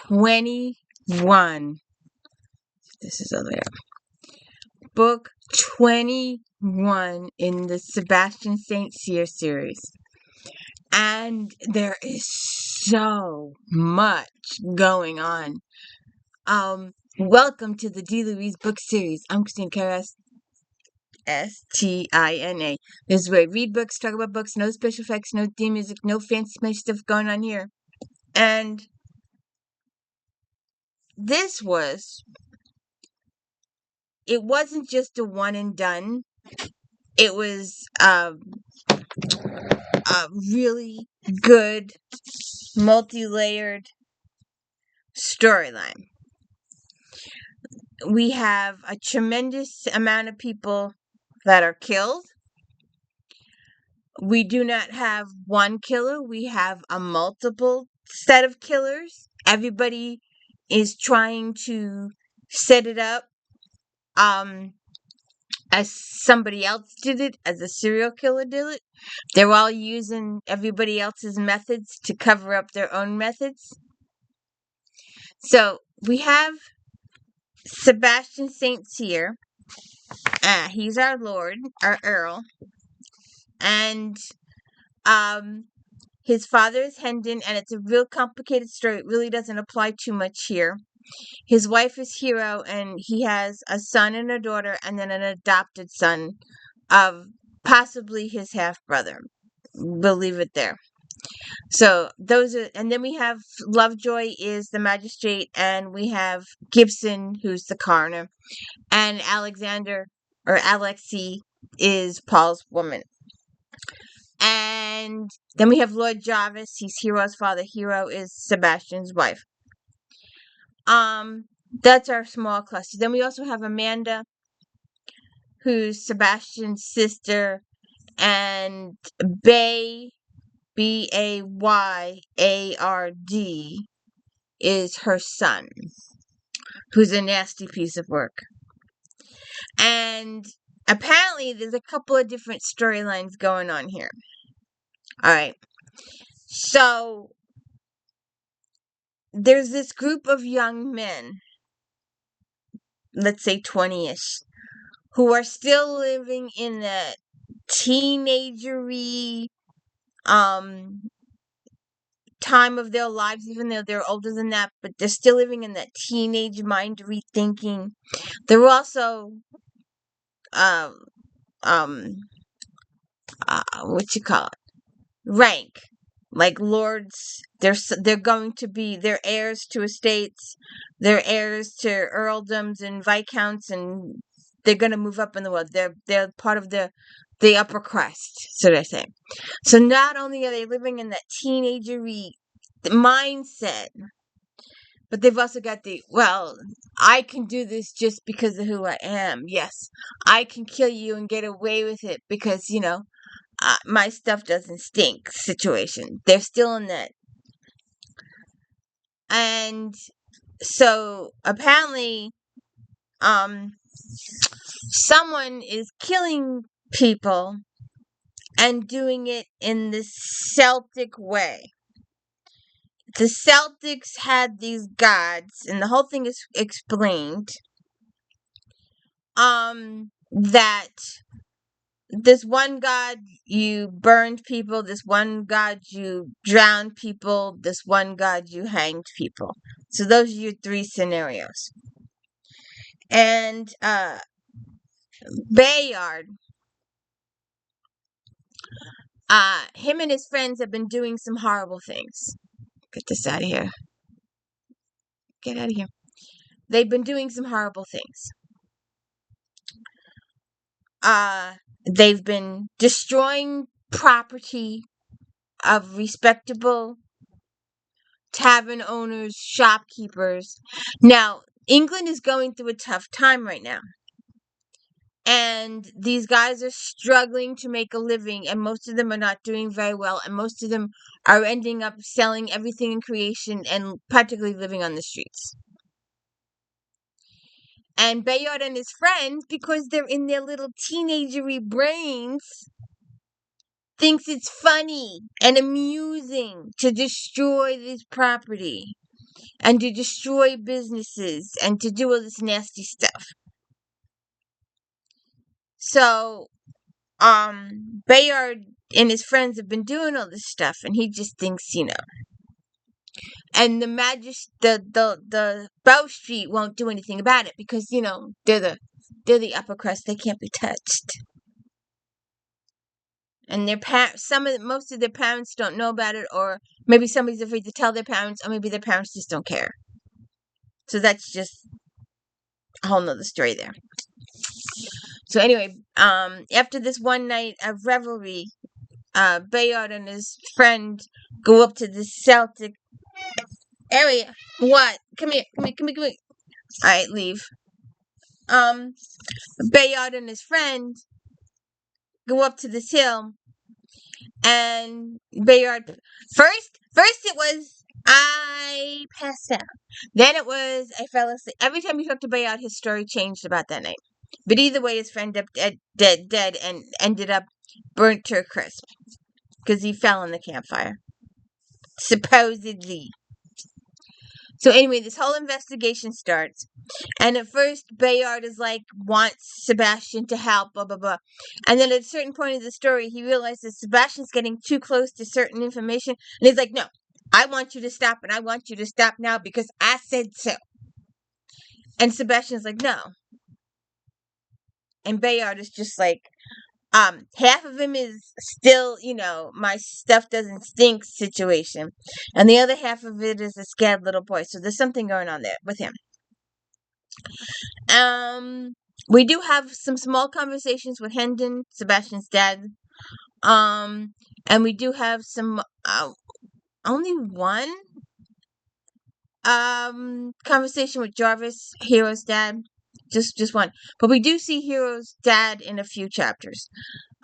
21. This is all the way up. Book 21 in the Sebastian St. Cyr series. And there is so much going on. Welcome to the D. Louise book series. I'm Christina Carras, Stina. This is where I read books, talk about books, no special effects, no theme music, no fancy stuff going on here. And it wasn't just a one and done. It was a really good, multi-layered storyline. We have a tremendous amount of people that are killed. We do not have one killer. We have a multiple set of killers. Everybody is trying to set it up as somebody else did it, as a serial killer did it. They're all using everybody else's methods to cover up their own methods. So we have Sebastian St. Cyr. He's our lord, our earl. And his father is Hendon, and it's a real complicated story. It really doesn't apply too much here. His wife is Hero, and he has a son and a daughter, and then an adopted son of possibly his half-brother. We'll leave it there. So those are, and then we have Lovejoy is the magistrate, and we have Gibson, who's the coroner, and Alexander or Alexei is Paul's woman. And then we have Lord Jarvis. He's Hero's father. Hero is Sebastian's wife. That's our small cluster. Then we also have Amanda, who's Sebastian's sister, and Bayard is her son, who's a nasty piece of work. And apparently there's a couple of different storylines going on here. Alright. So there's this group of young men, let's say 20-ish, who are still living in that teenagery time of their lives, even though they're older than that, but they're still living in that teenage mind rethinking. They're also rank, like lords. They're going to be, they're heirs to estates, they're heirs to earldoms and viscounts, and they're going to move up in the world. They're part of the upper crust, so to say. So not only are they living in that teenagery mindset, but they've also got I can do this just because of who I am. Yes, I can kill you and get away with it because, my stuff doesn't stink situation. They're still in that. And so apparently, someone is killing people and doing it in the Celtic way. The Celtics had these gods, and the whole thing is explained, that this one god you burned people, this one god you drowned people, this one god you hanged people. So those are your three scenarios. And Bayard, him and his friends have been doing some horrible things. Get this out of here. Get out of here. They've been doing some horrible things. They've been destroying property of respectable tavern owners, shopkeepers. Now, England is going through a tough time right now. And these guys are struggling to make a living, and most of them are not doing very well, and most of them are ending up selling everything in creation and practically living on the streets. And Bayard and his friends, because they're in their little teenagery brains, thinks it's funny and amusing to destroy this property. and to destroy businesses and to do all this nasty stuff. So, Bayard and his friends have been doing all this stuff, and he just thinks, and the Bow Street won't do anything about it because, they're the upper crust. They can't be touched. And most of their parents don't know about it, or maybe somebody's afraid to tell their parents, or maybe their parents just don't care. So that's just a whole nother story there. So anyway, after this one night of revelry, Bayard and his friend go up to the Celtic area. What? Come here. Alright, leave. Bayard and his friend go up to this hill, and Bayard first it was I passed out. Then it was I fell asleep. Every time you talked to Bayard, his story changed about that night. But either way, his friend up dead, and ended up burnt to a crisp because he fell in the campfire, supposedly. So anyway, this whole investigation starts. And at first, Bayard is wants Sebastian to help, blah, blah, blah. And then at a certain point of the story, he realizes Sebastian's getting too close to certain information. And he's like, no, I want you to stop, and I want you to stop now because I said so. And Sebastian's like, no. And Bayard is just like, half of him is still, my stuff doesn't stink situation. And the other half of it is a scared little boy. So there's something going on there with him. We do have some small conversations with Hendon, Sebastian's dad. And we do have some, only one, conversation with Jarvis, Hero's dad. Just one. But we do see Hero's dad in a few chapters.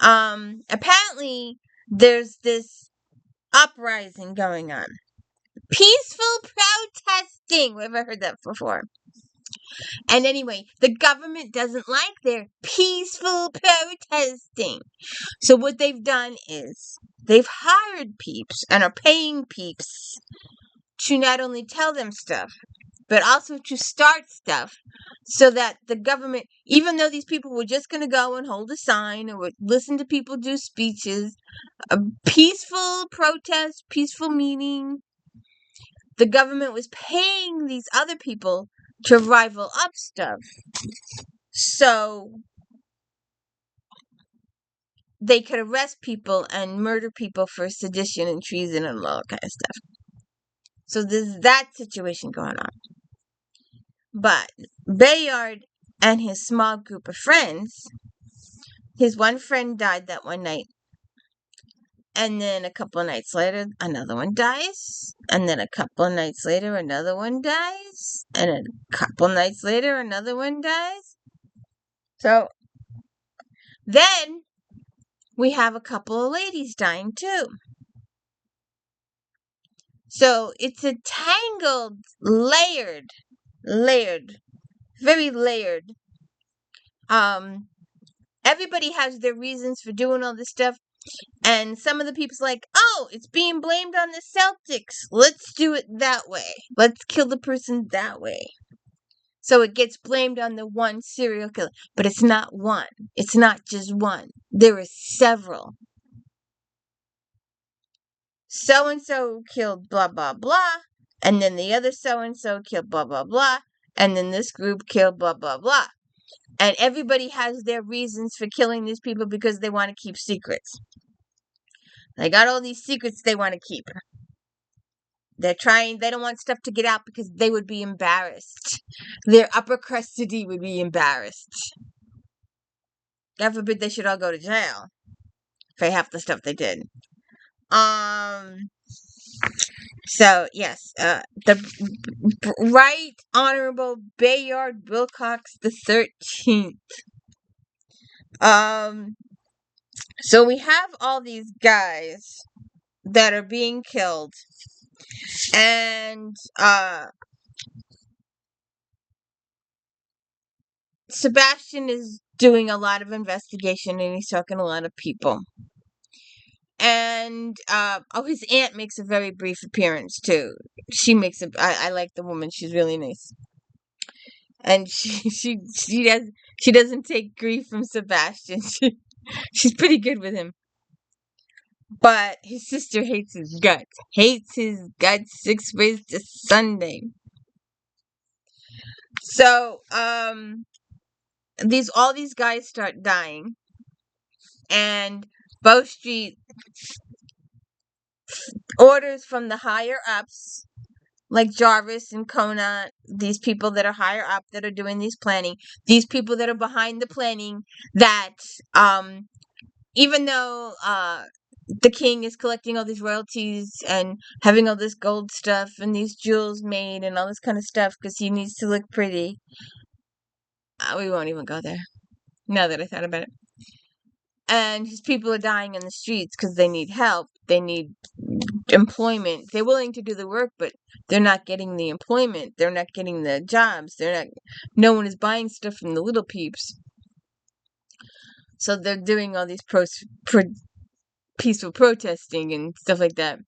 Apparently there's this uprising going on. Peaceful protesting. We've ever heard that before. And anyway, the government doesn't like their peaceful protesting. So what they've done is they've hired peeps and are paying peeps to not only tell them stuff, but also to start stuff so that the government, even though these people were just going to go and hold a sign or would listen to people do speeches, a peaceful protest, peaceful meeting, the government was paying these other people to rival up stuff. So they could arrest people and murder people for sedition and treason and all that kind of stuff. So there's that situation going on. But Bayard and his small group of friends, his one friend died that one night. And then a couple of nights later, another one dies. And then a couple of nights later, another one dies. And a couple of nights later, another one dies. So then we have a couple of ladies dying too. So it's a tangled, layered, very layered. Everybody has their reasons for doing all this stuff. And some of the people's like, oh, it's being blamed on the Celtics. Let's do it that way. Let's kill the person that way. So it gets blamed on the one serial killer. But it's not one. It's not just one. There are several. So-and-so killed blah, blah, blah. And then the other so-and-so killed blah, blah, blah. And then this group killed blah, blah, blah. And everybody has their reasons for killing these people because they want to keep secrets. They got all these secrets they want to keep. They don't want stuff to get out because they would be embarrassed. Their upper crustity would be embarrassed. God forbid they should all go to jail for half the stuff they did. So, yes, the Right Honorable Bayard Wilcox the 13th. So we have all these guys that are being killed. And, Sebastian is doing a lot of investigation and he's talking to a lot of people. And, his aunt makes a very brief appearance too. she makes it. I like the woman. She's really nice, and she doesn't take grief from Sebastian. She's pretty good with him. But his sister hates his guts. Hates his guts 6 ways to Sunday. So, all these guys start dying, and Bow Street orders from the higher ups, like Jarvis and Kona, these people that are higher up that are doing these planning, these people that are behind the planning, that even though the king is collecting all these royalties and having all this gold stuff and these jewels made and all this kind of stuff because he needs to look pretty. We won't even go there now that I thought about it. And his people are dying in the streets because they need help. They need employment. They're willing to do the work, but they're not getting the employment. They're not getting the jobs. No one is buying stuff from the little peeps. So they're doing all these peaceful protesting and stuff like that.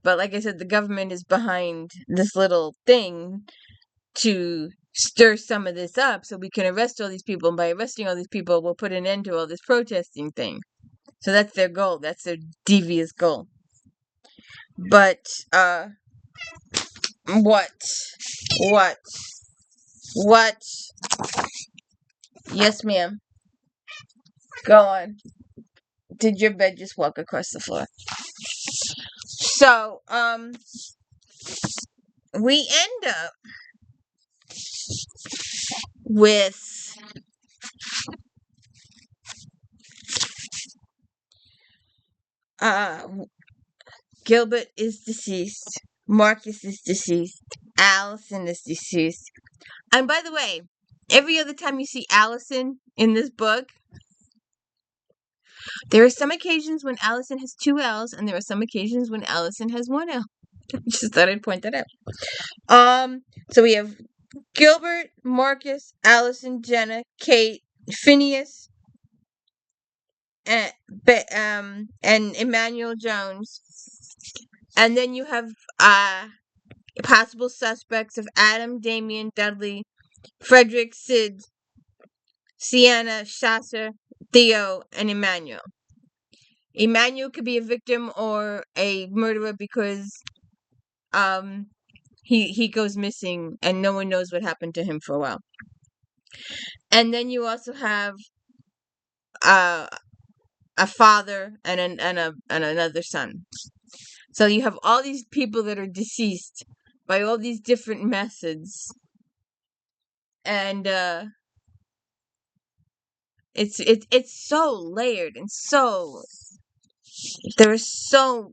But like I said, the government is behind this little thing to stir some of this up so we can arrest all these people. And by arresting all these people, we'll put an end to all this protesting thing. So that's their goal. That's their devious goal. But, what? Yes, ma'am. Go on. Did your bed just walk across the floor? So, we end up with Gilbert is deceased. Marcus is deceased. Allison is deceased. And by the way, every other time you see Allison in this book, there are some occasions when Allison has 2 L's, and there are some occasions when Allison has 1 L. Just thought I'd point that out. So we have Gilbert, Marcus, Allison, Jenna, Kate, Phineas, and Emmanuel Jones. And then you have possible suspects of Adam, Damien, Dudley, Frederick, Sid, Sienna, Shasta, Theo, and Emmanuel. Emmanuel could be a victim or a murderer because he goes missing and no one knows what happened to him for a while. And then you also have a father and another son. So you have all these people that are deceased by all these different methods. And it's so layered and so there's so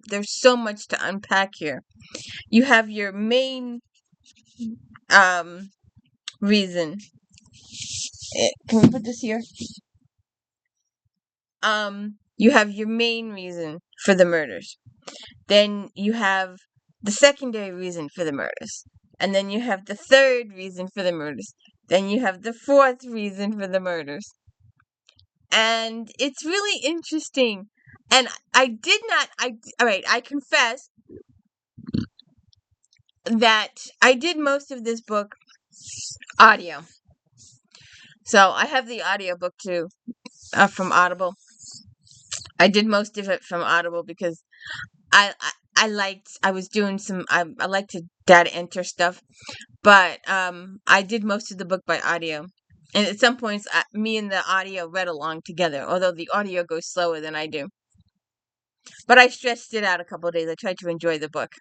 much to unpack here. You have your main reason. Can we put this here? You have your main reason for the murders. Then you have the secondary reason for the murders. And then you have the third reason for the murders. Then you have the fourth reason for the murders. And it's really interesting. And I confess that I did most of this book audio. So I have the audiobook too, from Audible. I did most of it from Audible because I was doing some, I like to data enter stuff, but I did most of the book by audio. And at some points, me and the audio read along together, although the audio goes slower than I do. But I stretched it out a couple of days. I tried to enjoy the book.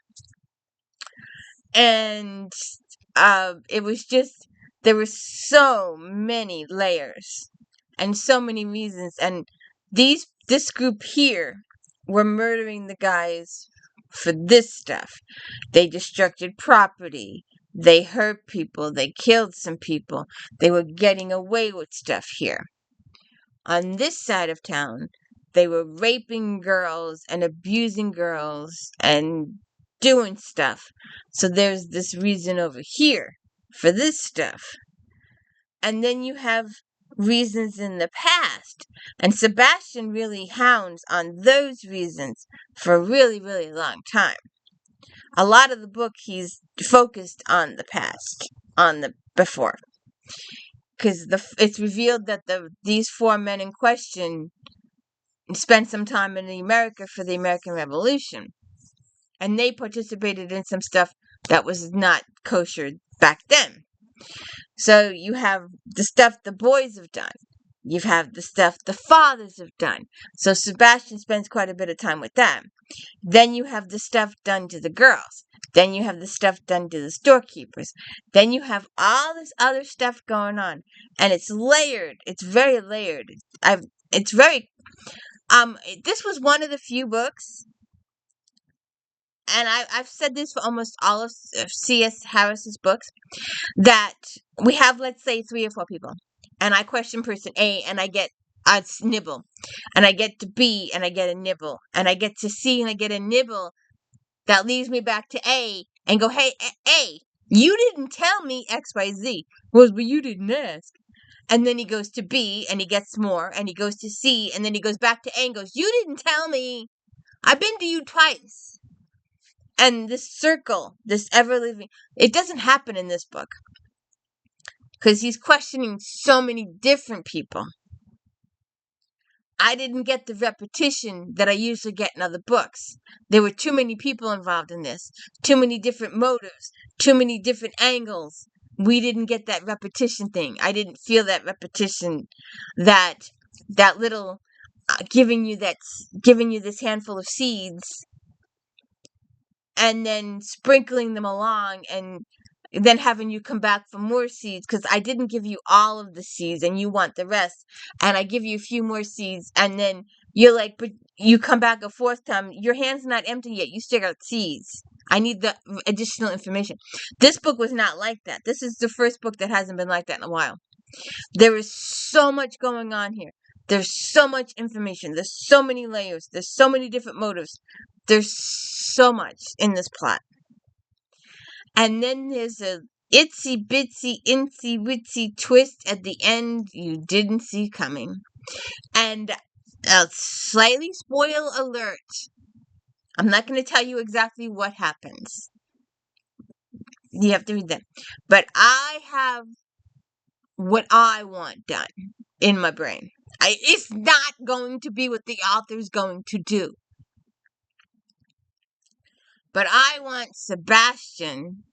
And it was just, there were so many layers and so many reasons. And this group here were murdering the guys for this stuff. They destructed property. They hurt people. They killed some people. They were getting away with stuff here. On this side of town, they were raping girls and abusing girls and doing stuff. So there's this reason over here for this stuff. And then you have reasons in the past. And Sebastian really hounds on those reasons for a really, really long time. a lot of the book he's focused on the past, on the before, because it's revealed that these four men in question spent some time in America for the American Revolution, and they participated in some stuff that was not kosher back then. So you have the stuff the boys have done. You have the stuff the fathers have done. So Sebastian spends quite a bit of time with them. Then you have the stuff done to the girls. Then you have the stuff done to the storekeepers. Then you have all this other stuff going on. And it's layered. It's very layered. It's very this was one of the few books, and I've said this for almost all of C.S. Harris's books, that we have, let's say, 3 or 4 people, and I question person A, and I get a nibble, and I get to B, and I get a nibble, and I get to C, and I get a nibble that leads me back to A, and go, hey, A, you didn't tell me XYZ. Well, but you didn't ask. And then he goes to B, and he gets more, and he goes to C, and then he goes back to A and goes, you didn't tell me. I've been to you twice. And this circle, this ever-living, it doesn't happen in this book. Because he's questioning so many different people. I didn't get the repetition that I usually get in other books. There were too many people involved in this. Too many different motives. Too many different angles. We didn't get that repetition thing. I didn't feel that repetition, that little giving you this handful of seeds and then sprinkling them along and then having you come back for more seeds, because I didn't give you all of the seeds and you want the rest, and I give you a few more seeds and then you're like, but you come back a 4th time, your hand's not empty yet, you still got seeds. I need the additional information. This book was not like that. This is the first book that hasn't been like that in a while. There is so much going on here. There's so much information. There's so many layers. There's so many different motives. There's so much in this plot. And then there's a itsy bitsy insy witsy twist at the end you didn't see coming. And a slightly spoil alert. I'm not going to tell you exactly what happens. You have to read them. But I have what I want done in my brain. It's not going to be what the author's going to do. But I want Sebastian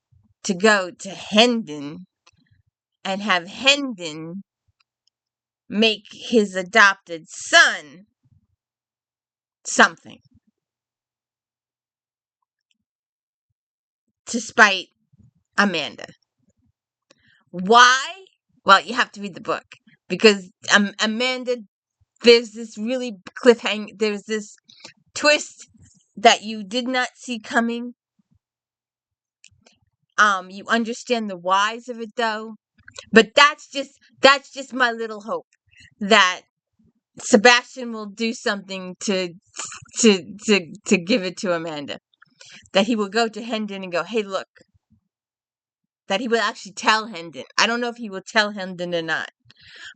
to go to Hendon and have Hendon make his adopted son something. To spite Amanda. Why? Well, you have to read the book. Because Amanda, there's this really there's this twist that you did not see coming. You understand the whys of it though. But that's just my little hope that Sebastian will do something to give it to Amanda. That he will go to Hendon and go, hey, look. That he will actually tell Hendon. I don't know if he will tell Hendon or not.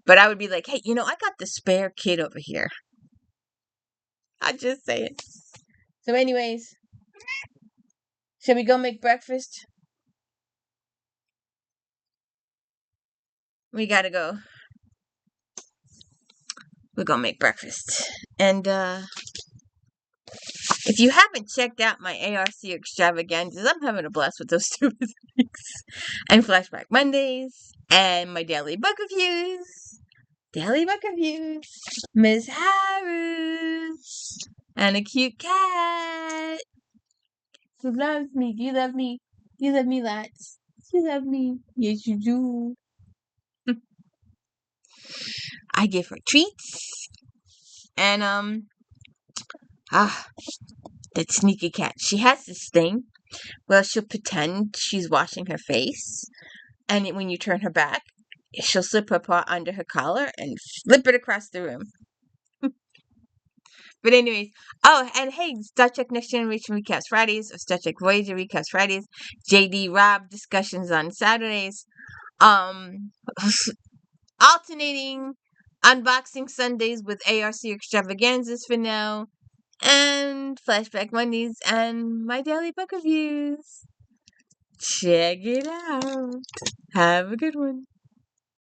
But I would be like, hey, I got the spare kid over here. I just say it. So anyways, shall we go make breakfast? We gotta go. We're gonna make breakfast. And if you haven't checked out my ARC extravaganzas, I'm having a blast with those 2 weeks. And Flashback Mondays. And my daily book reviews. Miss Harris. And a cute cat. Who loves me. Do you love me? Do you love me lots? Do you love me? Yes, you do. I give her treats. And, that sneaky cat. She has this thing. Well, she'll pretend she's washing her face. And when you turn her back, she'll slip her paw under her collar and flip it across the room. But anyways, and hey, Star Trek Next Generation Recaps Fridays, or Star Trek Voyager Recaps Fridays, JD Rob discussions on Saturdays, alternating unboxing Sundays with ARC extravaganzas for now, and Flashback Mondays and my daily book reviews. Check it out. Have a good one.